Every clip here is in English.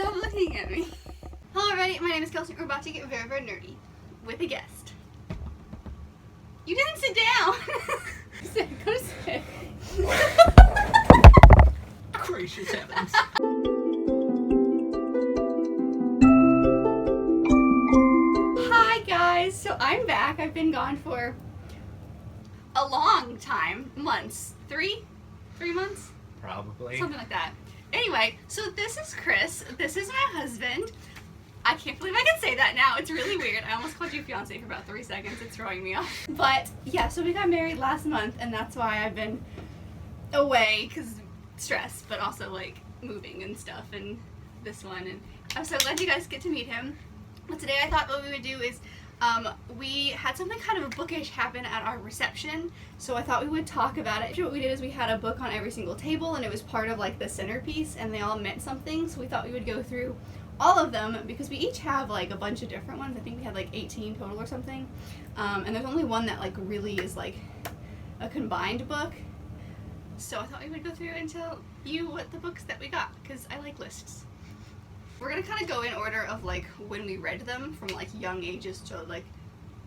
Stop looking at me. Hello everybody, my name is Kelsey. We're about to get very, very nerdy with a guest. You didn't sit down. Sit, go sit. Gracious heavens. Hi guys, so I'm back. I've been gone for a long time, months, three months? Probably. Something like that. Anyway, so this is Chris. This is my husband. I can't believe I can say that now. It's really weird. I almost called you fiance for about 3 seconds. It's throwing me off. But yeah, so we got married last month, and that's why I've been away, because stress, but also like moving and stuff, and this one. And I'm so glad you guys get to meet him. But today I thought what we would do is we had something kind of bookish happen at our reception, so I thought we would talk about it. What we did is we had a book on every single table, and it was part of like the centerpiece, and they all meant something, so we thought we would go through all of them because we each have like a bunch of different ones. I think we had like 18 total or something, and there's only one that like really is like a combined book, so I thought we would go through and tell you what the books that we got, because I like lists. We're gonna kind of go in order of like when we read them, from like young ages to like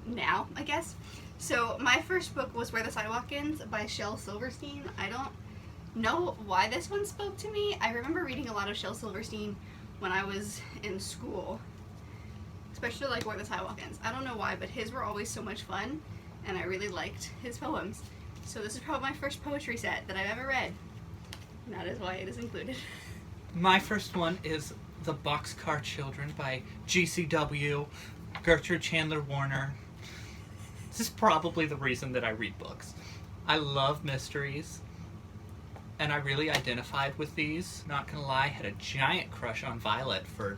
now, I guess. So my first book was Where the Sidewalk Ends by Shel Silverstein. I don't know why this one spoke to me. I remember reading a lot of Shel Silverstein when I was in school, especially like Where the Sidewalk Ends. I don't know why, but his were always so much fun, and I really liked his poems. So this is probably my first poetry set that I've ever read, and that is why it is included. My first one is The Boxcar Children by GCW, Gertrude Chandler Warner. This is probably the reason that I read books. I love mysteries, and I really identified with these. Not gonna lie, I had a giant crush on Violet for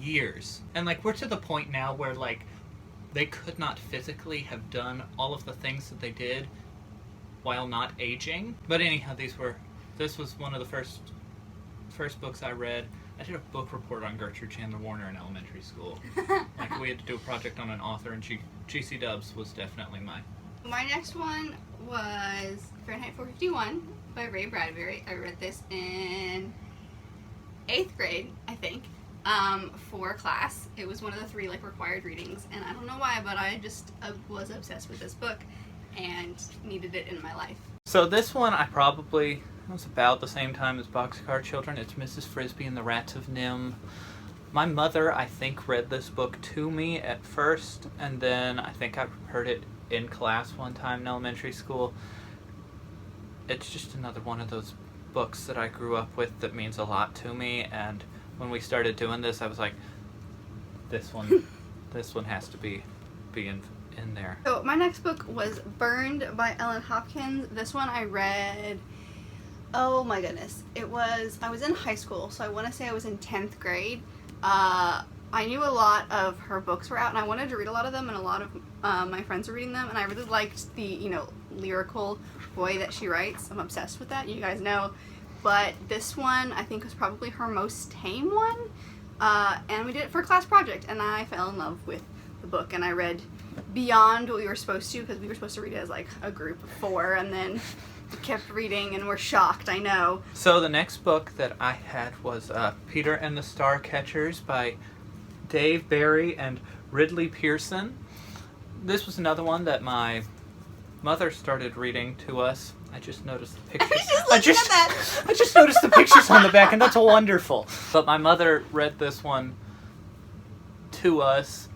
years. And like, we're to the point now where like, they could not physically have done all of the things that they did while not aging. But anyhow, this was one of the first books I read. I did a book report on Gertrude Chandler Warner in elementary school. Like, we had to do a project on an author, and GC Dubs was definitely mine. My next one was Fahrenheit 451 by Ray Bradbury. I read this in 8th grade, I think, for class. It was one of the 3 like required readings, and I don't know why, but I just was obsessed with this book and needed it in my life. So this one it was about the same time as Boxcar Children. It's Mrs. Frisbee and the Rats of Nim. My mother, I think, read this book to me at first, and then I think I heard it in class one time in elementary school. It's just another one of those books that I grew up with that means a lot to me, and when we started doing this, I was like, this one has to be in there. So my next book was Burned by Ellen Hopkins. This one I read, oh my goodness, I was in high school, so I want to say I was in 10th grade. I knew a lot of her books were out, and I wanted to read a lot of them, and a lot of my friends were reading them, and I really liked the, lyrical way that she writes. I'm obsessed with that, you guys know. But this one, I think, was probably her most tame one, and we did it for a class project, and I fell in love with the book, and I read beyond what we were supposed to, because we were supposed to read it as like a group of 4, and then kept reading and were shocked, I know. So the next book that I had was Peter and the Starcatchers by Dave Barry and Ridley Pearson. This was another one that my mother started reading to us. I just noticed the pictures. I just noticed the pictures on the back, and that's wonderful. But my mother read this one to us,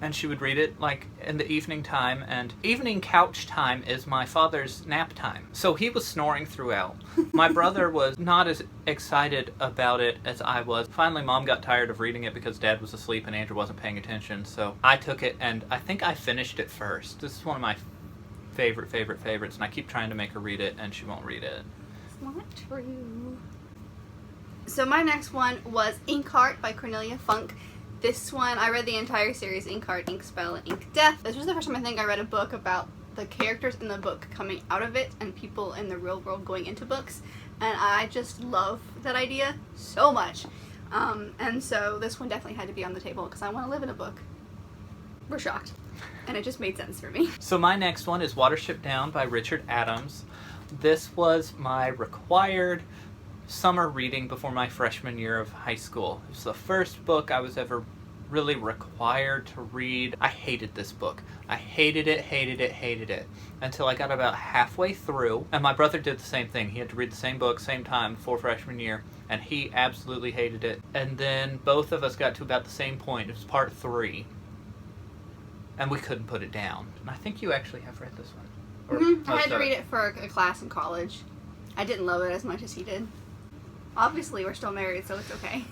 and she would read it like in the evening time, and evening couch time is my father's nap time. So he was snoring throughout. My brother was not as excited about it as I was. Finally, Mom got tired of reading it because Dad was asleep and Andrew wasn't paying attention, so I took it, and I think I finished it first. This is one of my favorites, and I keep trying to make her read it, and she won't read it. It's not true. So my next one was Inkheart by Cornelia Funk. This one, I read the entire series, Inkheart, Ink Spell, and Ink Death. This was the first time I think I read a book about the characters in the book coming out of it and people in the real world going into books. And I just love that idea so much. And so this one definitely had to be on the table because I want to live in a book. We're shocked. And it just made sense for me. So my next one is Watership Down by Richard Adams. This was my required summer reading before my freshman year of high school. It was the first book I was ever really required to read. I hated this book. I hated it, until I got about halfway through, and my brother did the same thing. He had to read the same book, same time, before freshman year, and he absolutely hated it. And then both of us got to about the same point. It was part 3, and we couldn't put it down. And I think you actually have read this one. I had to read it for a class in college. I didn't love it as much as he did. Obviously, we're still married, so it's okay.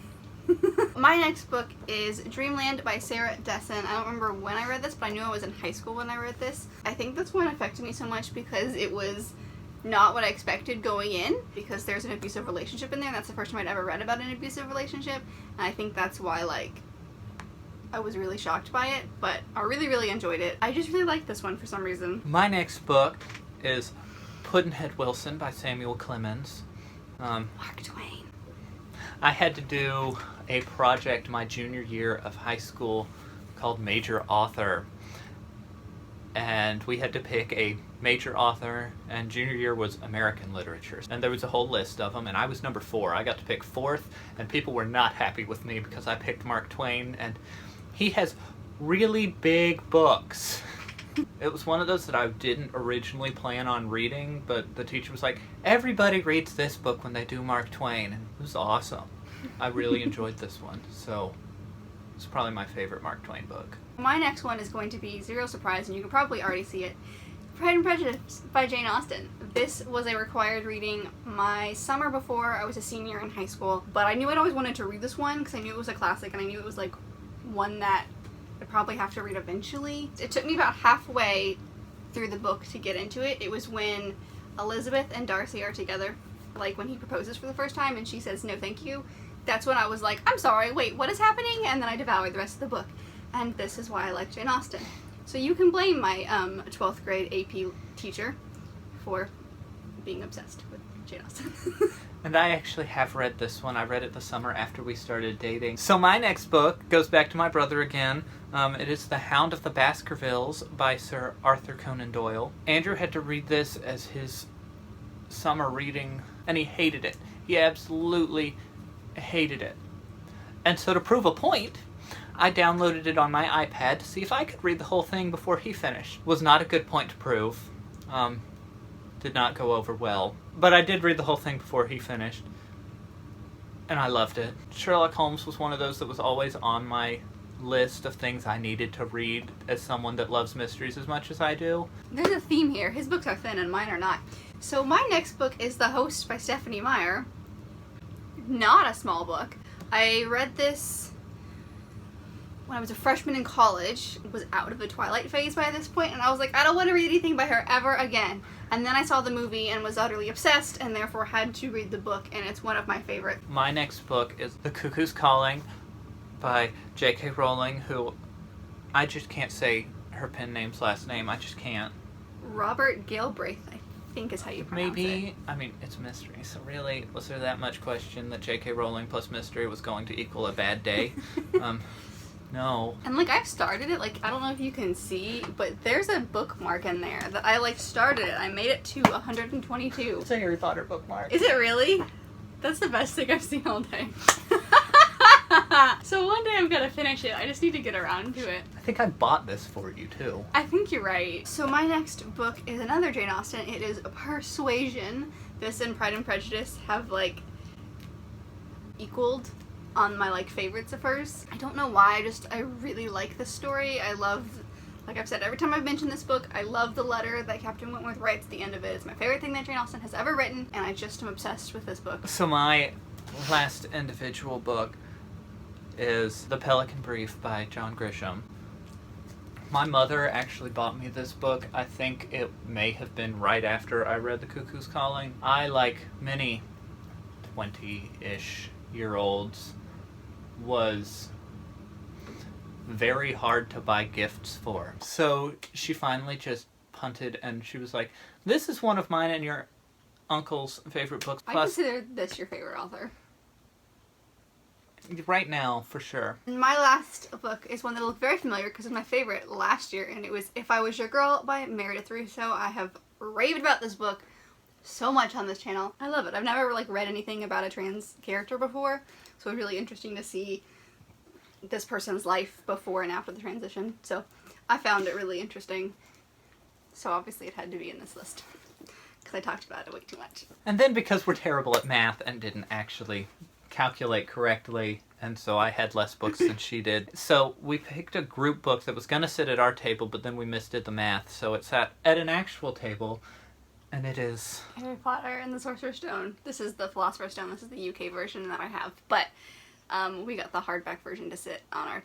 My next book is Dreamland by Sarah Dessen. I don't remember when I read this, but I knew I was in high school when I read this. I think this one affected me so much because it was not what I expected going in, because there's an abusive relationship in there, and that's the first time I'd ever read about an abusive relationship, and I think that's why, like, I was really shocked by it, but I really enjoyed it. I just really liked this one for some reason. My next book is Pudd'nhead Wilson by Samuel Clemens. Mark Twain. I had to do a project my junior year of high school called Major Author, and we had to pick a major author, and junior year was American literature, and there was a whole list of them, and I was number 4. I got to pick 4th, and people were not happy with me because I picked Mark Twain, and he has really big books. It was one of those that I didn't originally plan on reading, but the teacher was like, everybody reads this book when they do Mark Twain, and it was awesome. I really enjoyed this one, so it's probably my favorite Mark Twain book. My next one is going to be zero surprise, and you can probably already see it. Pride and Prejudice by Jane Austen. This was a required reading my summer before I was a senior in high school, but I knew I'd always wanted to read this one because I knew it was a classic, and I knew it was like one that I'd probably have to read eventually. It took me about halfway through the book to get into it. It was when Elizabeth and Darcy are together, like when he proposes for the first time and she says no thank you. That's when I was like, I'm sorry, wait, what is happening? And then I devoured the rest of the book. And this is why I like Jane Austen. So you can blame my 12th grade AP teacher for being obsessed with Jane Austen. And I actually have read this one. I read it the summer after we started dating. So my next book goes back to my brother again. It is The Hound of the Baskervilles by Sir Arthur Conan Doyle. Andrew had to read this as his summer reading, and he hated it. He absolutely hated it. And so to prove a point, I downloaded it on my iPad to see if I could read the whole thing before he finished. Was not a good point to prove. Did not go over well. But I did read the whole thing before he finished, and I loved it. Sherlock Holmes was one of those that was always on my list of things I needed to read as someone that loves mysteries as much as I do. There's a theme here. His books are thin and mine are not. So my next book is The Host by Stephanie Meyer. Not a small book. I read this when I was a freshman in college. Was out of the Twilight phase by this point, and I was like, I don't want to read anything by her ever again. And then I saw the movie and was utterly obsessed, and therefore had to read the book, and it's one of my favorites. My next book is The Cuckoo's Calling by J.K. Rowling, who I just can't say her pen name's last name. I just can't. Robert Galbraith, I think is how you pronounce it. Maybe, I mean, it's a mystery, so really, was there that much question that J.K. Rowling plus mystery was going to equal a bad day? No. And like, I've started it, like, I don't know if you can see, but there's a bookmark in there that I like started it. I made it to 122. It's a Harry Potter bookmark. Is it really? That's the best thing I've seen all day. So one day I'm gonna finish it. I just need to get around to it. I think I bought this for you, too. I think you're right. So my next book is another Jane Austen. It is Persuasion. This and Pride and Prejudice have, like, equaled on my, like, favorites of hers. I don't know why, I really like this story. I love, like I've said, every time I've mentioned this book, I love the letter that Captain Wentworth writes at the end of it. It's my favorite thing that Jane Austen has ever written, and I just am obsessed with this book. So my last individual book is The Pelican Brief by John Grisham. My mother actually bought me this book. I think it may have been right after I read The Cuckoo's Calling. I, like many 20-ish year olds, was very hard to buy gifts for. So she finally just punted, and she was like, this is one of mine and your uncle's favorite books. I consider this your favorite author. Right now, for sure. My last book is one that looked very familiar because it was my favorite last year, and it was If I Was Your Girl by Meredith Russo. I have raved about this book so much on this channel. I love it. I've never like read anything about a trans character before, so it's really interesting to see this person's life before and after the transition. So I found it really interesting. So obviously it had to be in this list because I talked about it way too much. And then because we're terrible at math and didn't actually calculate correctly, and so I had less books than she did. So we picked a group book that was going to sit at our table, but then we misdid the math. So it sat at an actual table, and it is... Harry Potter and the Sorcerer's Stone. This is the Philosopher's Stone. This is the UK version that I have. But we got the hardback version to sit on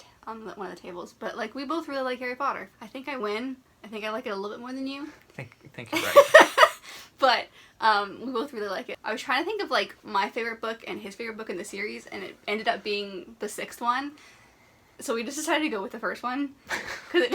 one of the tables. But like, we both really like Harry Potter. I think I win. I think I like it a little bit more than you. I think you're right. But we both really like it. I was trying to think of like my favorite book and his favorite book in the series, and it ended up being the 6th one. So we just decided to go with the first one because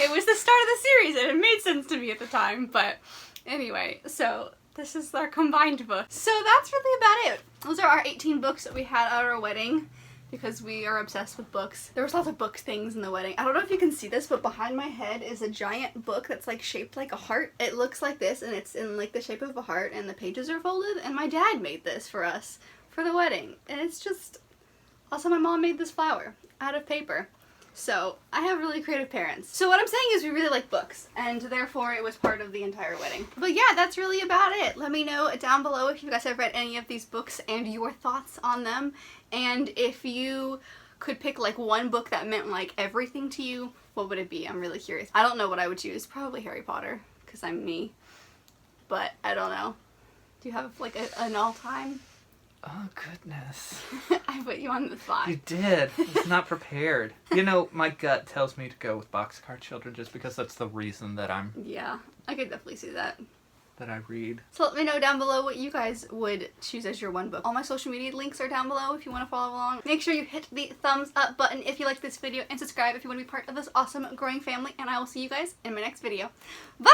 it was the start of the series and it made sense to me at the time. But anyway, so this is our combined book. So that's really about it. Those are our 18 books that we had at our wedding, because we are obsessed with books. There was lots of book things in the wedding. I don't know if you can see this, but behind my head is a giant book that's like shaped like a heart. It looks like this, and it's in like the shape of a heart, and the pages are folded, and my dad made this for us for the wedding. And it's just... Also, my mom made this flower out of paper. So, I have really creative parents. So what I'm saying is we really like books, and therefore it was part of the entire wedding. But yeah, that's really about it. Let me know down below if you guys have read any of these books and your thoughts on them. And if you could pick like one book that meant like everything to you, what would it be? I'm really curious. I don't know what I would choose. Probably Harry Potter, because I'm me. But I don't know. Do you have like an all-time? Oh, goodness. I put you on the spot. You did. I was not prepared. You know, my gut tells me to go with Boxcar Children just because that's the reason that Yeah, I could definitely see that. That I read. So let me know down below what you guys would choose as your one book. All my social media links are down below if you want to follow along. Make sure you hit the thumbs up button if you like this video, and subscribe if you want to be part of this awesome growing family, and I will see you guys in my next video. Bye!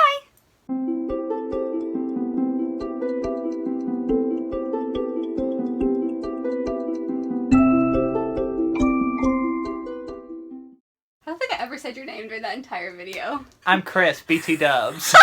I don't think I ever said your name during that entire video. I'm Chris, BT Dubs.